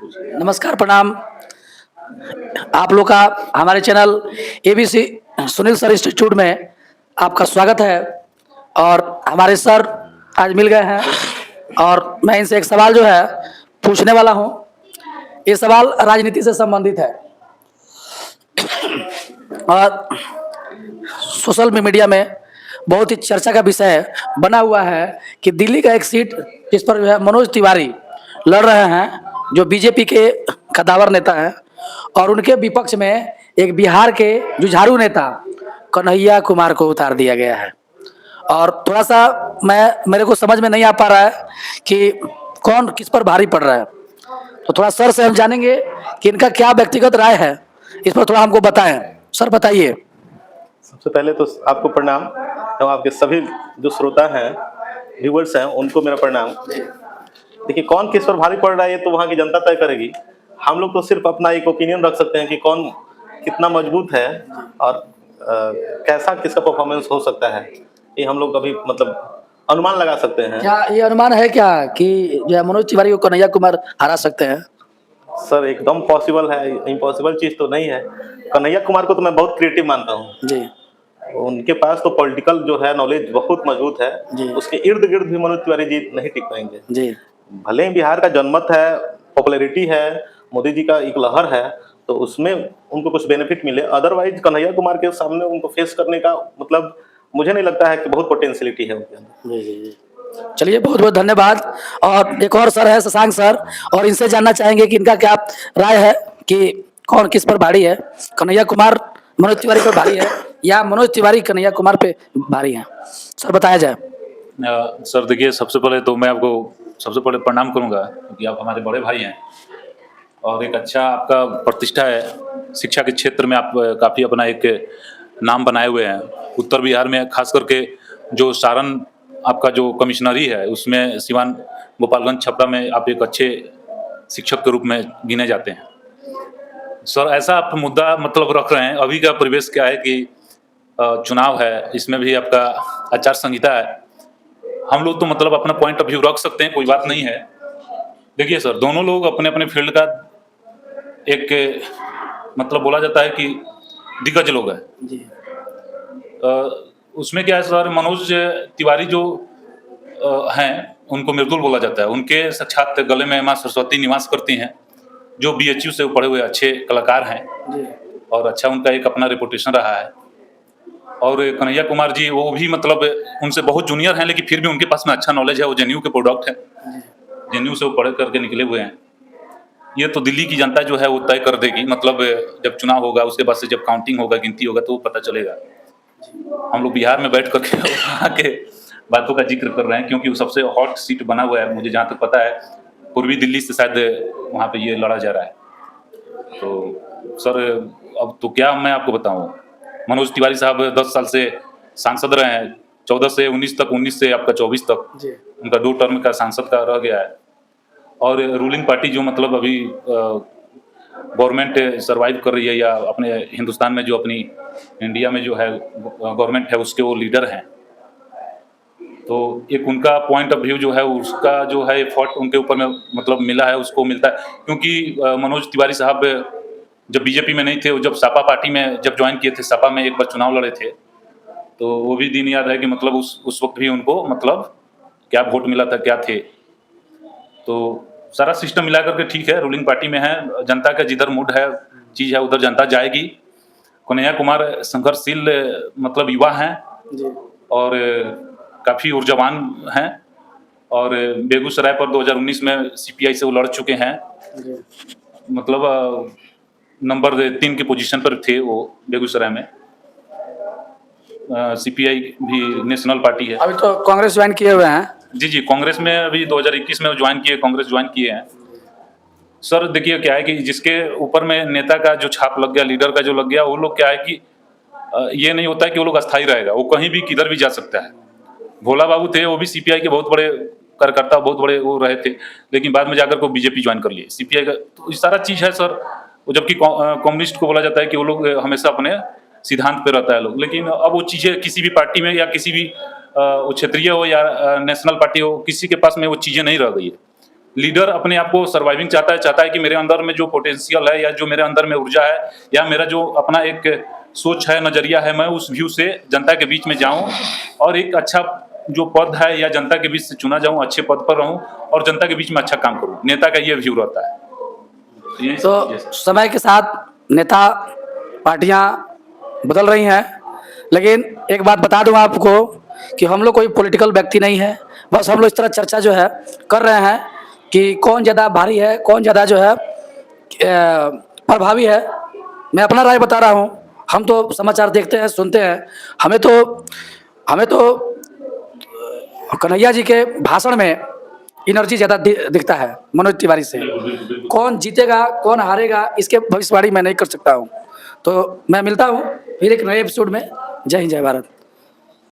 नमस्कार, प्रणाम। आप लोग का हमारे channel ABC Sunil sir institute में आपका स्वागत है। और हमारे सर आज मिल गए हैं और मैं इनसे एक सवाल जो है पूछने वाला हूं। ये सवाल राजनीति से संबंधित है और सोशल मीडिया में बहुत ही चर्चा का विषय बना हुआ है कि दिल्ली का एक सीट जिस पर जो है मनोज तिवारी लड़ रहे हैं, जो बीजेपी के कद्दावर नेता हैं, और उनके विपक्ष में एक बिहार के जुझारू नेता कन्हैया कुमार को उतार दिया गया है। और थोड़ा सा मेरे को समझ में नहीं आ पा रहा है कि कौन किस पर भारी पड़ रहा है। तो थोड़ा सर से हम जानेंगे कि इनका क्या व्यक्तिगत राय है, इस पर थोड़ा हमको बताएं। सर बताइए। सबसे पहले तो आपको प्रणाम एवं आपके सभी जो श्रोता हैं, व्यूवर्स हैं, उनको मेरा प्रणाम। देखिए, कौन किस पर भारी पड़ रहा है ये तो वहाँ की जनता तय करेगी। हम लोग तो सिर्फ अपना एक ओपिनियन रख सकते हैं कि कौन कितना मजबूत है और कैसा किसका परफॉर्मेंस हो सकता है, ये हम लोग अभी मतलब अनुमान लगा सकते हैं। क्या ये अनुमान है क्या कि जो है मनोज तिवारी को कन्हैया कुमार हरा सकते हैं? सर एकदम पॉसिबल है, इम्पॉसिबल चीज़ तो नहीं है। कन्हैया कुमार को तो मैं बहुत क्रिएटिव मानता हूँ जी। उनके पास तो पॉलिटिकल जो है नॉलेज बहुत मजबूत है। उसके इर्द गिर्द भी मनोज तिवारी जी नहीं टिक पाएंगे जी। भले ही बिहार का जनमत है, पॉपुलैरिटी है, मोदी जी का एक लहर है, तो उसमें उनको कुछ बेनिफिट मिले। अदरवाइज कन्हैया कुमार के सामने उनको फेस करने का मतलब मुझे नहीं लगता है कि बहुत पोटेंशियलिटी है उनके अंदर। जी जी जी। चलिए, बहुत बहुत धन्यवाद। और एक और सर है, शशांक सर, और इनसे जानना चाहेंगे कि इनका क्या राय है कि कौन किस पर भारी है, कन्हैया कुमार मनोज तिवारी पर भारी है या मनोज तिवारी कन्हैया कुमार पे भारी है। सर बताया जाए। सर देखिए, सबसे पहले तो मैं आपको सबसे पहले प्रणाम करूंगा क्योंकि आप हमारे बड़े भाई हैं और एक अच्छा आपका प्रतिष्ठा है। शिक्षा के क्षेत्र में आप काफ़ी अपना एक नाम बनाए हुए हैं। उत्तर बिहार में खास करके जो सारण आपका जो कमिश्नरी है, उसमें सिवान गोपालगंज छपरा में आप एक अच्छे शिक्षक के रूप में गिने जाते हैं। सर ऐसा आप मुद्दा मतलब रख रहे हैं, अभी का परिवेश क्या है कि चुनाव है, इसमें भी आपका आचार संहिता है। हम लोग तो मतलब अपना पॉइंट ऑफ व्यू रख सकते हैं, कोई बात नहीं है। देखिए सर, दोनों लोग अपने अपने फील्ड का एक मतलब बोला जाता है कि दिग्गज लोग हैं जी। उसमें क्या है सर, मनोज तिवारी जो हैं उनको मृदुल बोला जाता है। उनके साक्षात गले में माँ सरस्वती निवास करती हैं, जो बीएचयू से पढ़े हुए अच्छे कलाकार हैं जी। और अच्छा उनका एक अपना रेपुटेशन रहा है। और कन्हैया कुमार जी वो भी मतलब उनसे बहुत जूनियर हैं, लेकिन फिर भी उनके पास में अच्छा नॉलेज है। वो जेएनयू के प्रोडक्ट हैं, जेएनयू से वो पढ़ करके निकले हुए हैं। ये तो दिल्ली की जनता जो है वो तय कर देगी, मतलब जब चुनाव होगा उसके बाद से जब काउंटिंग होगा, गिनती होगा, तो वो पता चलेगा। हम लोग बिहार में बैठ करके वहाँ के बातों का जिक्र कर रहे हैं क्योंकि वो सबसे हॉट सीट बना हुआ है। मुझे जहाँ तक पता है पूर्वी दिल्ली से शायद वहाँ पे ये लड़ा जा रहा है। तो सर अब तो क्या मैं आपको बताऊँ, मनोज तिवारी साहब 10 साल से सांसद रहे हैं, 14 से 19 तक, 19 से आपका 24 तक उनका 2 टर्म का सांसद का रह गया है। और रूलिंग पार्टी जो मतलब अभी गवर्नमेंट सरवाइव कर रही है, या अपने हिंदुस्तान में जो अपनी इंडिया में जो है गवर्नमेंट है, उसके वो लीडर हैं। तो एक उनका पॉइंट ऑफ व्यू जो है, उसका जो है एफर्ट उनके ऊपर में मतलब मिला है, उसको मिलता है। क्योंकि मनोज तिवारी साहब जब बीजेपी में नहीं थे, वो जब सपा पार्टी में जब ज्वाइन किए थे, सपा में एक बार चुनाव लड़े थे, तो वो भी दिन याद है कि मतलब उस वक्त भी उनको मतलब क्या वोट मिला था, क्या थे। तो सारा सिस्टम मिला करके ठीक है, रूलिंग पार्टी में है। जनता का जिधर मूड है, चीज़ है, उधर जनता जाएगी। कन्हैया कुमार संघर्षशील मतलब युवा हैं और काफ़ी ऊर्जावान हैं और बेगूसराय पर 2019 में सीपीआई से वो लड़ चुके हैं। मतलब नंबर 3 की पोजीशन पर थे वो बेगूसराय में। सीपीआई भी नेशनल पार्टी है। अभी तो कांग्रेस ज्वाइन किए हुए हैं। जी जी, कांग्रेस में अभी 2021 में ज्वाइन किए, कांग्रेस ज्वाइन किए हैं। सर देखिए क्या है कि जिसके ऊपर में नेता का जो छाप लग गया, लीडर का जो लग गया, वो लोग क्या है कि ये नहीं होता है कि वो लोग अस्थायी रहेगा, वो कहीं भी किधर भी जा सकता है। भोला बाबू थे, वो भी सीपीआई के बहुत बड़े कार्यकर्ता, बहुत बड़े वो रहे थे, लेकिन बाद में जाकर को बीजेपी ज्वाइन कर लिए सीपीआई का। तो ये सारा चीज़ है सर। वो जबकि कम्युनिस्ट को बोला जाता है कि वो लोग हमेशा अपने सिद्धांत पे रहता है लोग, लेकिन अब वो चीज़ें किसी भी पार्टी में या किसी भी वो क्षेत्रीय हो या नेशनल पार्टी हो, किसी के पास में वो चीज़ें नहीं रह गई है। लीडर अपने आप को सर्वाइविंग चाहता है कि मेरे अंदर में जो पोटेंशियल है या जो मेरे अंदर में ऊर्जा है या मेरा जो अपना एक सोच है, नजरिया है, मैं उस व्यू से जनता के बीच में जाऊं और एक अच्छा जो पद है या जनता के बीच से चुना जाऊं, अच्छे पद पर रहूं और जनता के बीच में अच्छा काम करूं। नेता का ये व्यू रहता है। तो समय के साथ नेता पार्टियां बदल रही हैं, लेकिन एक बात बता दूं आपको कि हम लोग कोई पॉलिटिकल व्यक्ति नहीं है। बस हम लोग इस तरह चर्चा जो है कर रहे हैं कि कौन ज़्यादा भारी है, कौन ज़्यादा जो है प्रभावी है। मैं अपना राय बता रहा हूँ। हम तो समाचार देखते हैं, सुनते हैं। हमें तो कन्हैया जी के भाषण में एनर्जी ज़्यादा दिखता है मनोज तिवारी से। कौन जीतेगा कौन हारेगा इसके भविष्यवाणी मैं नहीं कर सकता हूँ। तो मैं मिलता हूँ फिर एक नए एपिसोड में। जय हिंद, जय भारत।